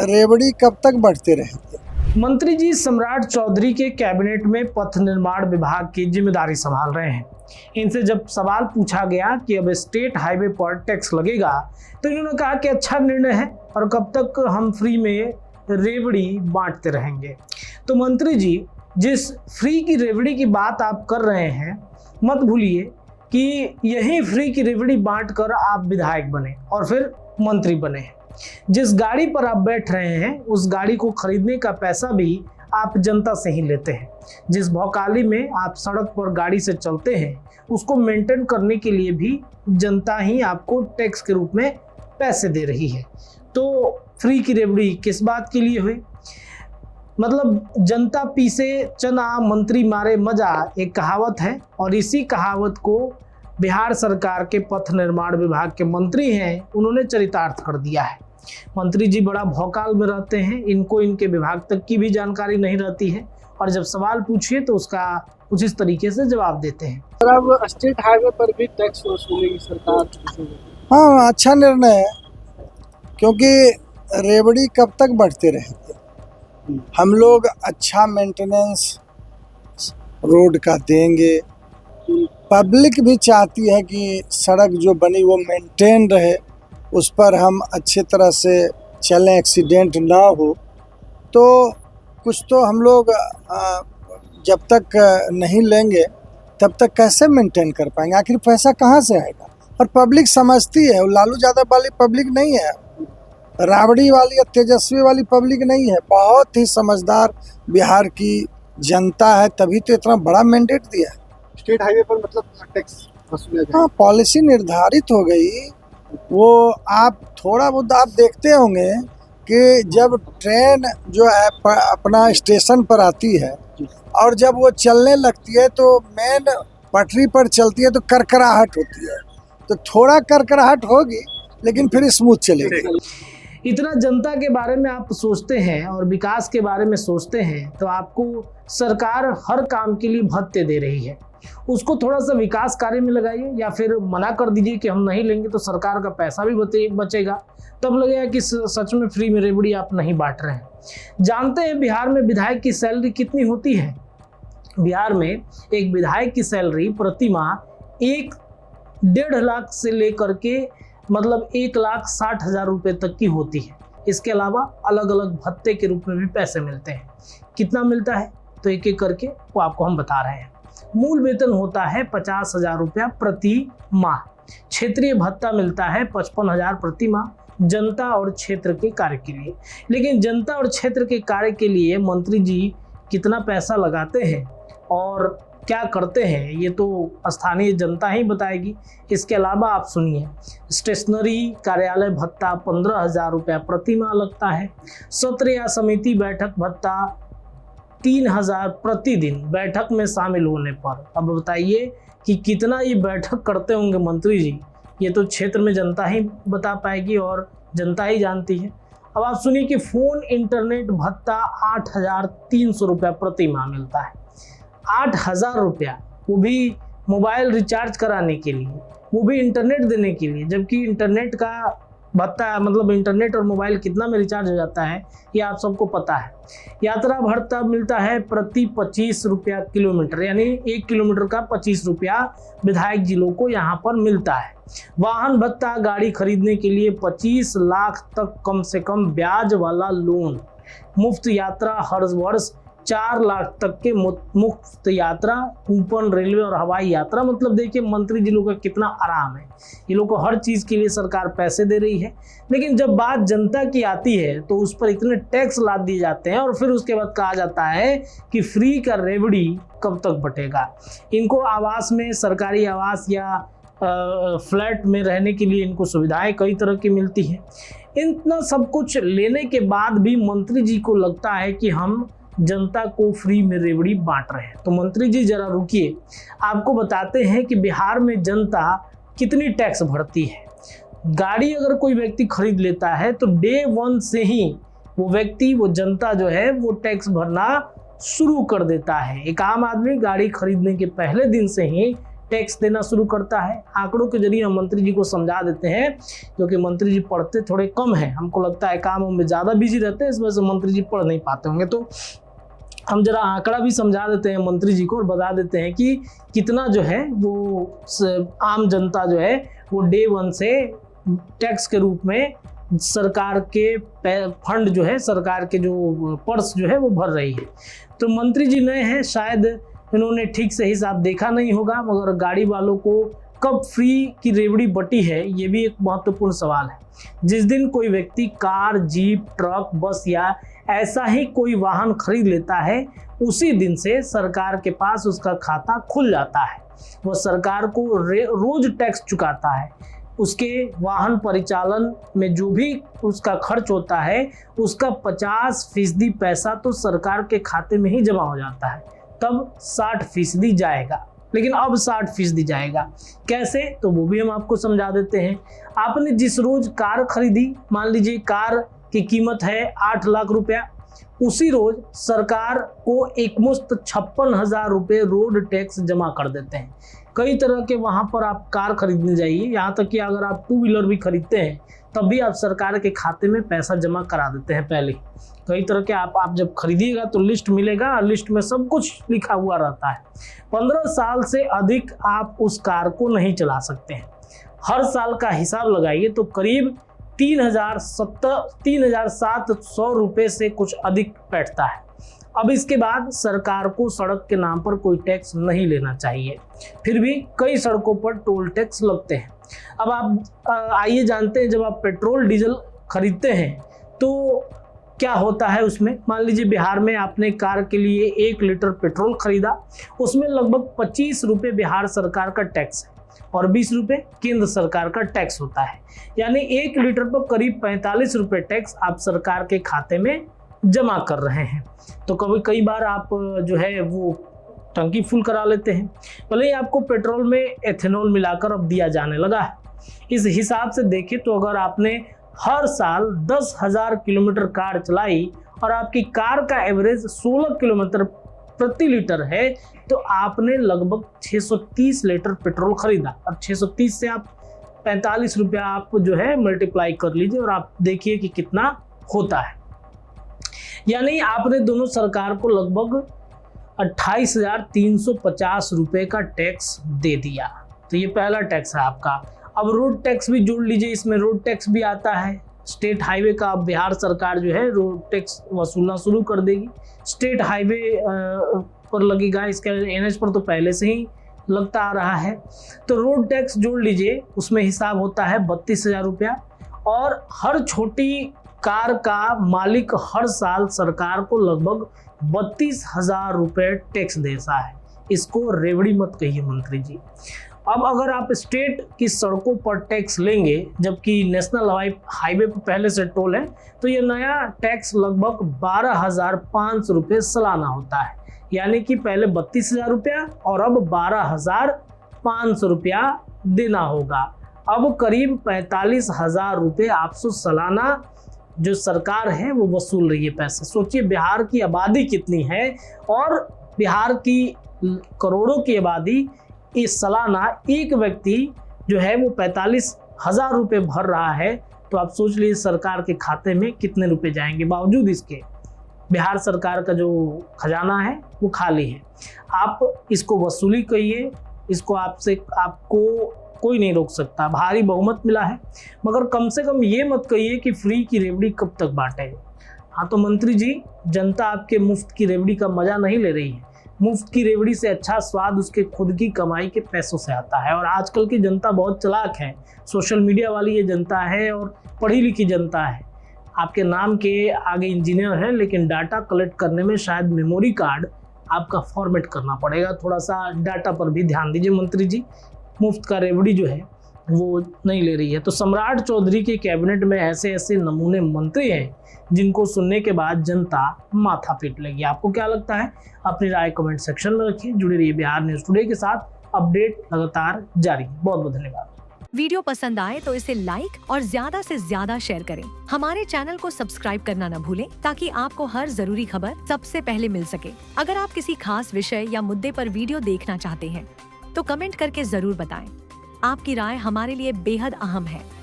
रेवड़ी कब तक बढ़ते रहेंगे। मंत्री जी सम्राट चौधरी के कैबिनेट में पथ निर्माण विभाग की जिम्मेदारी संभाल रहे हैं। इनसे जब सवाल पूछा गया कि अब स्टेट हाईवे पर टैक्स लगेगा तो इन्होंने कहा कि अच्छा निर्णय है और कब तक हम फ्री में रेवड़ी बांटते रहेंगे। तो मंत्री जी, जिस फ्री की रेवड़ी की बात आप कर रहे हैं, मत भूलिए कि यही फ्री की रेवड़ी बांट कर आप विधायक बने और फिर मंत्री बने। जिस गाड़ी पर आप बैठ रहे हैं उस गाड़ी को खरीदने का पैसा भी आप जनता से ही लेते हैं। जिस भौकाली में आप सड़क पर गाड़ी से चलते हैं उसको मेंटेन करने के लिए भी जनता ही आपको टैक्स के रूप में पैसे दे रही है। तो फ्री की रेवड़ी किस बात के लिए हुई? मतलब जनता पीसे चना मंत्री मारे मजा, एक कहावत है और इसी कहावत को बिहार सरकार के पथ निर्माण विभाग के मंत्री हैं उन्होंने चरितार्थ कर दिया है। मंत्री जी बड़ा भौकाल में रहते हैं, इनको इनके विभाग तक की भी जानकारी नहीं रहती है और जब सवाल पूछिए तो उसका कुछ इस तरीके से जवाब देते हैं। अब स्टेट हाईवे पर भी टैक्स वसूलेगी सरकार। हाँ, अच्छा निर्णय है, क्योंकि रेवड़ी कब तक बढ़ते रहेंगे। हम लोग अच्छा मेंटेनेंस रोड का देंगे। पब्लिक भी चाहती है कि सड़क जो बनी वो मेंटेन रहे, उस पर हम अच्छे तरह से चलें, एक्सीडेंट ना हो। तो कुछ तो हम लोग जब तक नहीं लेंगे तब तक कैसे मेंटेन कर पाएंगे? आखिर पैसा कहाँ से आएगा? और पब्लिक समझती है, लालू यादव वाली पब्लिक नहीं है, राबड़ी वाली या तेजस्वी वाली पब्लिक नहीं है। बहुत ही समझदार बिहार की जनता है, तभी तो इतना बड़ा मैंडेट दिया है। स्टेट हाईवे पर मतलब टैक्स वसूला जाए। हाँ, पॉलिसी निर्धारित हो गई। वो आप थोड़ा बहुत आप देखते होंगे कि जब ट्रेन जो है अपना स्टेशन पर आती है और जब वो चलने लगती है तो मेन पटरी पर चलती है तो करकराहट होती है। तो थोड़ा करकराहट होगी लेकिन फिर स्मूथ चलेगी। इतना जनता के बारे में आप सोचते हैं और विकास के बारे में सोचते हैं तो आपको सरकार हर काम के लिए भत्ते दे रही है, उसको थोड़ा सा विकास कार्य में लगाइए या फिर मना कर दीजिए कि हम नहीं लेंगे, तो सरकार का पैसा भी बचेगा। तब लगेगा कि सच में फ्री में रेवड़ी आप नहीं बांट रहे हैं। जानते हैं बिहार में विधायक की सैलरी कितनी होती है? बिहार में एक विधायक की सैलरी प्रति माह 1.5 लाख से लेकर के मतलब 1,60,000 रुपये तक की होती है। इसके अलावा अलग अलग भत्ते के रूप में भी पैसे मिलते हैं। कितना मिलता है तो एक एक करके वो आपको हम बता रहे हैं। मूल वेतन होता है 50,000 रुपया प्रति माह। क्षेत्रीय भत्ता मिलता है 55,000 प्रति माह जनता और क्षेत्र के कार्य के लिए। लेकिन जनता और क्षेत्र के कार्य के लिए मंत्री जी कितना पैसा लगाते हैं और क्या करते हैं ये तो स्थानीय जनता ही बताएगी। इसके अलावा आप सुनिए, स्टेशनरी कार्यालय भत्ता 15,000 रुपया प्रति माह लगता है। सत्र या समिति बैठक भत्ता 3,000 प्रतिदिन बैठक में शामिल होने पर। अब बताइए कि कितना ये बैठक करते होंगे मंत्री जी, ये तो क्षेत्र में जनता ही बता पाएगी और जनता ही जानती है। अब आप सुनिए कि फोन इंटरनेट भत्ता 8,300 रुपया प्रति माह मिलता है। 8,000 रुपया, वो भी मोबाइल रिचार्ज कराने के लिए, वो भी इंटरनेट देने के लिए, जबकि इंटरनेट का भत्ता मतलब इंटरनेट और मोबाइल कितना में रिचार्ज हो जाता है ये आप सबको पता है। यात्रा भत्ता मिलता है प्रति 25 रुपया किलोमीटर, यानी 1 किलोमीटर का 25 रुपया विधायक जिलों को यहाँ पर मिलता है। वाहन भत्ता, गाड़ी खरीदने के लिए 25 लाख तक कम से कम ब्याज वाला लोन। मुफ्त यात्रा हर वर्ष 4 लाख तक के मुफ्त यात्रा, कूपन रेलवे और हवाई यात्रा। मतलब देखिए मंत्री जी लोग का कितना आराम है, ये लोग को हर चीज़ के लिए सरकार पैसे दे रही है। लेकिन जब बात जनता की आती है तो उस पर इतने टैक्स लाद दिए जाते हैं और फिर उसके बाद कहा जाता है कि फ्री का रेवड़ी कब तक बटेगा। इनको आवास में, सरकारी आवास या फ्लैट में रहने के लिए इनको सुविधाएं कई तरह की मिलती हैं। इतना सब कुछ लेने के बाद भी मंत्री जी को लगता है कि हम जनता को फ्री में रेवड़ी बांट रहे हैं। तो मंत्री जी जरा रुकिए, आपको बताते हैं कि बिहार में जनता कितनी टैक्स भरती है। गाड़ी अगर कोई व्यक्ति खरीद लेता है तो डे 1 से ही वो जनता जो है वो टैक्स भरना शुरू कर देता है। एक आम आदमी गाड़ी खरीदने के पहले दिन से ही टैक्स देना शुरू करता है। आंकड़ों के जरिए हम मंत्री जी को समझा देते हैं, क्योंकि मंत्री जी पढ़ते थोड़े कम हैं, हमको लगता है काम में ज़्यादा बिजी रहते हैं, इस वजह से मंत्री जी पढ़ नहीं पाते होंगे। तो हम जरा आंकड़ा भी समझा देते हैं मंत्री जी को और बता देते हैं कि कितना जो है वो आम जनता जो है वो डे 1 से टैक्स के रूप में सरकार के फंड जो है, सरकार के जो पर्स जो है वो भर रही है। तो मंत्री जी नए हैं, शायद इन्होंने ठीक से हिसाब देखा नहीं होगा, मगर गाड़ी वालों को कब फ्री की रेवड़ी बटी है, ये भी एक महत्वपूर्ण सवाल है। जिस दिन कोई व्यक्ति कार, जीप, ट्रक, बस या ऐसा ही कोई वाहन खरीद लेता है, उसी दिन से सरकार के पास उसका खाता खुल जाता है। वह सरकार को रोज टैक्स चुकाता है। उसके वाहन परिचालन में जो भी उसका खर्च होता है, उसका 50% पैसा तो सरकार के खाते में ही जमा हो जाता है। तब 60% जाएगा, लेकिन अब 60% जाएगा। कैसे, तो वो भी हम आपको समझा देते हैं। आपने जिस रोज कार खरीदी, मान लीजिए कार की कीमत है 8 लाख रुपया, उसी रोज सरकार को एकमुश्त 56,000 रुपये रोड टैक्स जमा कर देते हैं। कई तरह के वहाँ पर आप कार खरीदने जाइए, यहाँ तक कि अगर आप 2 व्हीलर भी खरीदते हैं तब भी आप सरकार के खाते में पैसा जमा करा देते हैं पहले। कई तरह के आप जब खरीदिएगा तो लिस्ट मिलेगा, लिस्ट में सब कुछ लिखा हुआ रहता है। 15 साल से अधिक आप उस कार को नहीं चला सकते हैं। हर साल का हिसाब लगाइए तो करीब 3,700 रुपये से कुछ अधिक बैठता है। अब इसके बाद सरकार को सड़क के नाम पर कोई टैक्स नहीं लेना चाहिए, फिर भी कई सड़कों पर टोल टैक्स लगते हैं। अब आप आइए जानते हैं, जब आप पेट्रोल डीजल खरीदते हैं तो क्या होता है उसमें। मान लीजिए बिहार में आपने कार के लिए 1 लीटर पेट्रोल खरीदा, उसमें लगभग 25 रुपये बिहार सरकार का टैक्स है और 20 रुपये केंद्र सरकार का टैक्स होता है। यानी 1 लीटर पर करीब 45 रुपये टैक्स आप सरकार के खाते में जमा कर रहे हैं। तो कई बार आप जो है वो टंकी फुल करा लेते हैं, भले ही आपको पेट्रोल में एथेनॉल मिलाकर अब दिया जाने लगा है। इस हिसाब से देखें तो अगर आपने हर साल 10,000 किलोमीटर कार चलाई और आपकी कार का एवरेज 16 किलोमीटर प्रति लीटर है, तो आपने लगभग 630 लीटर पेट्रोल खरीदा। अब 630 से आप 45 रुपया आप जो है मल्टीप्लाई कर लीजिए और आप देखिए कि कितना होता है। यानी आपने दोनों सरकार को लगभग 28,350 रुपये का टैक्स दे दिया। तो ये पहला टैक्स है आपका। अब रोड टैक्स भी जोड़ लीजिए, इसमें रोड टैक्स भी आता है। स्टेट हाईवे का अब बिहार सरकार जो है रोड टैक्स वसूलना शुरू कर देगी। स्टेट हाईवे पर लगेगा, इसका NH पर तो पहले से ही लगता आ रहा है। तो रोड टैक्स जोड़ लीजिए, उसमें हिसाब होता है 32,000 रुपया। और हर छोटी कार का मालिक हर साल सरकार को लगभग 32,000 रुपये टैक्स देता है। इसको रेवड़ी मत कहिए मंत्री जी। अब अगर आप स्टेट की सड़कों पर टैक्स लेंगे, जबकि नेशनल हाईवे पर पहले से टोल है, तो ये नया टैक्स लगभग 12,500 रुपये सालाना होता है। यानी कि पहले 32,000 रुपया और अब 12,500 रुपया देना होगा। अब करीब 45,000 रुपये आपसे सालाना जो सरकार है वो वसूल रही है पैसे। सोचिए बिहार की आबादी कितनी है और बिहार की करोड़ों की आबादी, इस सालाना एक व्यक्ति जो है वो 45,000 रुपये भर रहा है। तो आप सोच लीजिए सरकार के खाते में कितने रुपए जाएंगे। बावजूद इसके बिहार सरकार का जो खजाना है वो खाली है। आप इसको वसूली कहिए, इसको आपको कोई नहीं रोक सकता। भारी बहुमत मिला है, मगर कम से कम ये मत कहिए कि फ्री की रेवड़ी कब तक बांटे। हाँ तो मंत्री जी, जनता आपके मुफ्त की रेवड़ी का मजा नहीं ले रही है। मुफ्त की रेवड़ी से अच्छा स्वाद उसके खुद की कमाई के पैसों से आता है। और आजकल की जनता बहुत चालाक है, सोशल मीडिया वाली ये जनता है और पढ़ी लिखी जनता है। आपके नाम के आगे इंजीनियर है, लेकिन डाटा कलेक्ट करने में शायद मेमोरी कार्ड आपका फॉर्मेट करना पड़ेगा। थोड़ा सा डाटा पर भी ध्यान दीजिए मंत्री जी। मुफ्त का रेवड़ी जो है वो नहीं ले रही है। तो सम्राट चौधरी के कैबिनेट में ऐसे ऐसे नमूने मंत्री हैं जिनको सुनने के बाद जनता माथा पीट लेगी। आपको क्या लगता है? अपनी राय कमेंट सेक्शन में रखिए। जुड़े रहिए बिहार न्यूज़ टुडे के साथ, अपडेट लगातार जारी। बहुत बहुत धन्यवाद। वीडियो पसंद आए तो इसे लाइक और ज्यादा से ज्यादा शेयर करें। हमारे चैनल को सब्सक्राइब करना न भूलें ताकि आपको हर जरूरी खबर सबसे पहले मिल सके। अगर आप किसी खास विषय या मुद्दे पर वीडियो देखना चाहते हैं तो कमेंट करके जरूर बताएं। आपकी राय हमारे लिए बेहद अहम है।